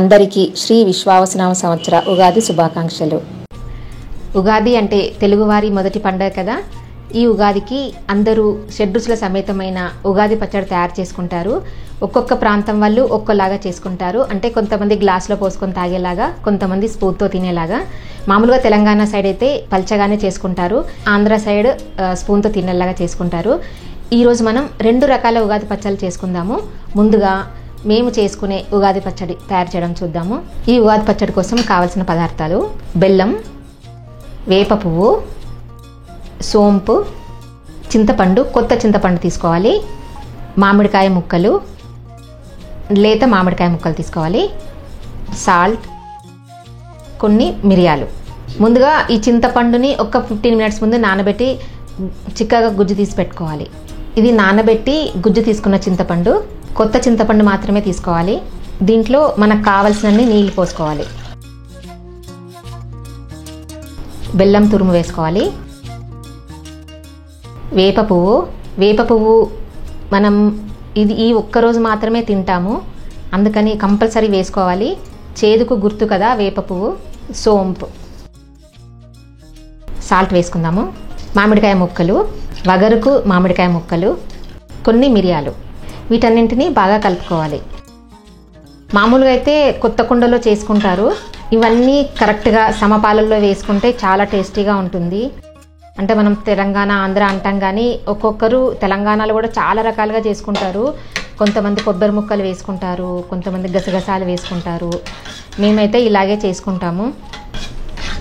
అందరికీ శ్రీ విశ్వావసనామ సంవత్సర ఉగాది శుభాకాంక్షలు. ఉగాది అంటే తెలుగువారి మొదటి పండుగ కదా. ఈ ఉగాదికి అందరూ షడ్రుచుల సమేతమైన ఉగాది పచ్చడి తయారు చేసుకుంటారు. ఒక్కొక్క ప్రాంతం వాళ్ళు ఒక్కోలాగా చేసుకుంటారు. అంటే కొంతమంది గ్లాసులో పోసుకొని తాగేలాగా, కొంతమంది స్పూన్తో తినేలాగా. మామూలుగా తెలంగాణ సైడ్ అయితే పల్చగానే చేసుకుంటారు, ఆంధ్ర సైడ్ స్పూన్తో తినేలాగా చేసుకుంటారు. ఈరోజు మనం 2 రకాల ఉగాది పచ్చళ్ళు చేసుకుందాము. ముందుగా మేము చేసుకునే ఉగాది పచ్చడి తయారు చేయడం చూద్దాము. ఈ ఉగాది పచ్చడి కోసం కావలసిన పదార్థాలు: బెల్లం, వేప పువ్వు, సోంపు, చింతపండు, కొత్త చింతపండు తీసుకోవాలి, మామిడికాయ ముక్కలు, లేత మామిడికాయ ముక్కలు తీసుకోవాలి, సాల్ట్, కొన్ని మిరియాలు. ముందుగా ఈ చింతపండుని ఒక 15 మినిట్స్ ముందు నానబెట్టి చిక్కగా గుజ్జు తీసి పెట్టుకోవాలి. ఇది నానబెట్టి గుజ్జు తీసుకున్న చింతపండు. కొత్త చింతపండు మాత్రమే తీసుకోవాలి. దీంట్లో మనకు కావలసినన్ని నీళ్ళు పోసుకోవాలి. బెల్లం తురుము వేసుకోవాలి. వేప పువ్వు మనం ఈ ఒక్కరోజు మాత్రమే తింటాము, అందుకని కంపల్సరీ వేసుకోవాలి. చేదుకు గుర్తు కదా వేప పువ్వు. సోంపు, సాల్ట్ వేసుకుందాము. మామిడికాయ ముక్కలు, వగరుకు మామిడికాయ ముక్కలు, కొన్ని మిరియాలు. వీటన్నింటినీ బాగా కలుపుకోవాలి. మామూలుగా అయితే కొత్త కుండలో చేసుకుంటారు. ఇవన్నీ కరెక్ట్గా సమపాలల్లో వేసుకుంటే చాలా టేస్టీగా ఉంటుంది. అంటే మనం తెలంగాణ, ఆంధ్ర అంటాం కానీ ఒక్కొక్కరు తెలంగాణలో కూడా చాలా రకాలుగా చేసుకుంటారు. కొంతమంది కొబ్బరి ముక్కలు వేసుకుంటారు, కొంతమంది గసగసాలు వేసుకుంటారు. మేమైతే ఇలాగే చేసుకుంటాము.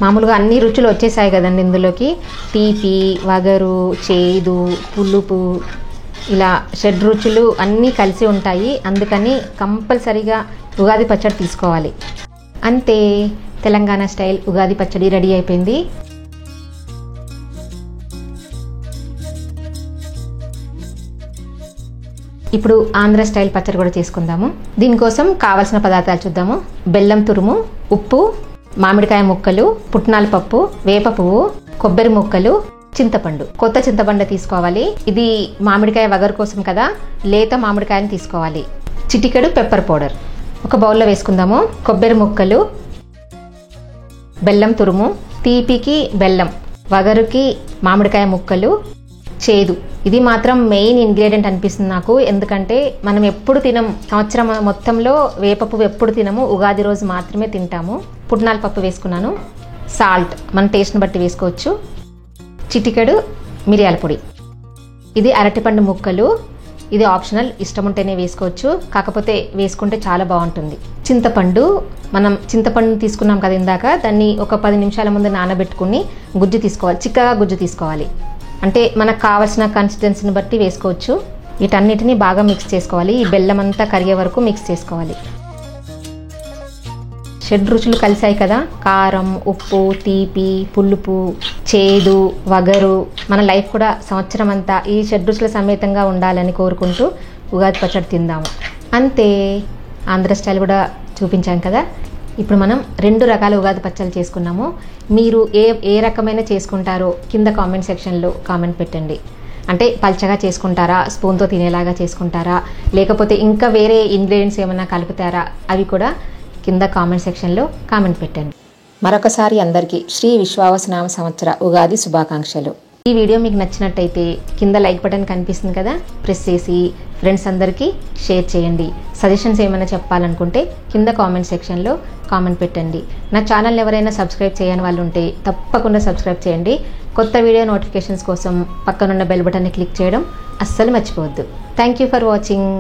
మామూలుగా అన్ని రుచులు వచ్చేసాయి కదండి ఇందులోకి. తీపి, వగరు, చేదు, పులుపు, ఇలా షడ్రుచులు అన్నీ కలిసి ఉంటాయి. అందుకని కంపల్సరీగా ఉగాది పచ్చడి తీసుకోవాలి. అంతే, తెలంగాణ స్టైల్ ఉగాది పచ్చడి రెడీ అయిపోయింది. ఇప్పుడు ఆంధ్ర స్టైల్ పచ్చడి కూడా చేసుకుందాము. దీనికోసం కావలసిన పదార్థాలు చూద్దాము. బెల్లం తురుము, ఉప్పు, మామిడికాయ ముక్కలు, పుట్నాల పప్పు, వేప పువ్వు, కొబ్బరి ముక్కలు, చింతపండు. కొత్త చింతపండు తీసుకోవాలి. ఇది మామిడికాయ వగరు కోసం కదా, లేత మామిడికాయని తీసుకోవాలి. చిటికెడు పెప్పర్ పౌడర్ ఒక బౌల్లో వేసుకుందాము. కొబ్బరి ముక్కలు, బెల్లం తురుము, తీపికి బెల్లం, వగరుకి మామిడికాయ ముక్కలు, చేదు. ఇది మాత్రం మెయిన్ ఇంగ్రీడియంట్ అనిపిస్తుంది నాకు. ఎందుకంటే మనం ఎప్పుడు తినం, సంవత్సరం మొత్తంలో వేప పువ్వు ఎప్పుడు తినము, ఉగాది రోజు మాత్రమే తింటాము. పుట్నాల పప్పు వేసుకున్నాను. సాల్ట్ మన టేస్ట్ని బట్టి వేసుకోవచ్చు. చిటికెడు మిరియాల పొడి. ఇది అరటిపండు ముక్కలు. ఇది ఆప్షనల్, ఇష్టం ఉంటేనే వేసుకోవచ్చు, కాకపోతే వేసుకుంటే చాలా బాగుంటుంది. చింతపండు, మనం చింతపండు తీసుకున్నాం కదా ఇందాక, దాన్ని ఒక 10 నిమిషాల ముందు నానబెట్టుకుని గుజ్జు తీసుకోవాలి. చిక్కగా గుజ్జు తీసుకోవాలి. అంటే మనకు కావాల్సిన కన్సిస్టెన్సీని బట్టి వేసుకోవచ్చు. వీటన్నిటిని బాగా మిక్స్ చేసుకోవాలి. ఈ బెల్లం అంతా కరిగే వరకు మిక్స్ చేసుకోవాలి. షడ్ రుచులు కలిసాయి కదా, కారం, ఉప్పు, తీపి, పులుపు, చేదు, వగరు. మన లైఫ్ కూడా సంవత్సరం అంతా ఈ షడ్ రుచుల సమేతంగా ఉండాలని కోరుకుంటూ ఉగాది పచ్చడి తిందాము. అంతే, ఆంధ్ర స్టైల్ కూడా చూపించాం కదా. ఇప్పుడు మనం 2 రకాల ఉగాది పచ్చళ్ళు చేసుకున్నాము. మీరు ఏ రకమైన చేసుకుంటారో కింద కామెంట్ సెక్షన్లో కామెంట్ పెట్టండి. అంటే పల్చగా చేసుకుంటారా, స్పూన్తో తినేలాగా చేసుకుంటారా, లేకపోతే ఇంకా వేరే ఇంగ్రీడియంట్స్ ఏమైనా కలుపుతారా, అవి కూడా కింద కామెంట్ సెక్షన్లో కామెంట్ పెట్టండి. మరొకసారి అందరికీ శ్రీ విశ్వావసనామ సంవత్సర ఉగాది శుభాకాంక్షలు. ఈ వీడియో మీకు నచ్చినట్టయితే కింద లైక్ బటన్ కనిపిస్తుంది కదా, ప్రెస్ చేసి ఫ్రెండ్స్ అందరికీ షేర్ చేయండి. సజెషన్స్ ఏమైనా చెప్పాలనుకుంటే కింద కామెంట్ సెక్షన్లో కామెంట్ పెట్టండి. నా ఛానల్ ఎవరైనా సబ్స్క్రైబ్ చేయని వాళ్ళు ఉంటే తప్పకుండా సబ్స్క్రైబ్ చేయండి. కొత్త వీడియో నోటిఫికేషన్స్ కోసం పక్కనున్న బెల్ బటన్ని క్లిక్ చేయడం అస్సలు మర్చిపోవద్దు. Thank you for watching.